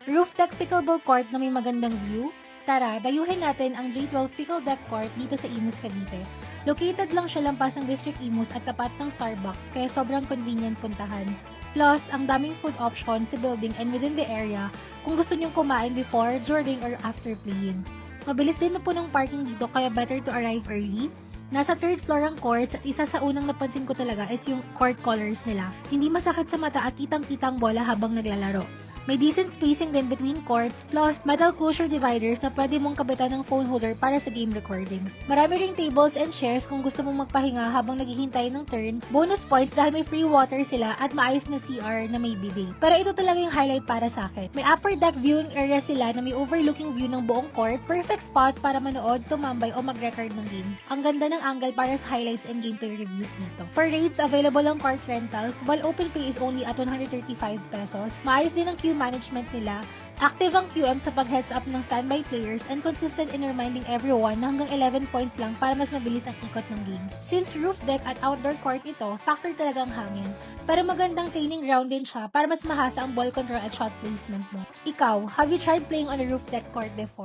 Roof deck pickleball court na may magandang view? Tara, dayuhin natin ang J12 Pickle Deck Court dito sa Imus, Cavite. Located lang siya lampas ng District Imus at tapat ng Starbucks kaya sobrang convenient puntahan. Plus, ang daming food options sa building and within the area kung gusto nyong kumain before, during, or after playing. Mabilis din na po ng parking dito kaya better to arrive early. Nasa third floor ang courts at isa sa unang napansin ko talaga is yung court colors nila. Hindi masakit sa mata at kitang-kitang bola habang naglalaro. May decent spacing din between courts plus metal closure dividers na pwede mong kabitan ng phone holder para sa game recordings. Marami ring tables and chairs kung gusto mong magpahinga habang naghihintay ng turn. Bonus points dahil may free water sila at maayos na CR na may bidet. Pero ito talaga yung highlight para sa akin. May upper deck viewing area sila na may overlooking view ng buong court. Perfect spot para manood, tumambay o mag-record ng games. Ang ganda ng angle para sa highlights and gameplay reviews dito. For rates, available ang court rentals while open pay is only at 135 pesos. Maayos din ang queue management nila. Active ang QM sa pag-heads up ng standby players and consistent in reminding everyone na hanggang 11 points lang para mas mabilis ang ikot ng games. Since roof deck at outdoor court ito, factor talaga ang hangin. Pero magandang training ground din siya para mas mahasa ang ball control at shot placement mo. Ikaw, have you tried playing on a roof deck court before?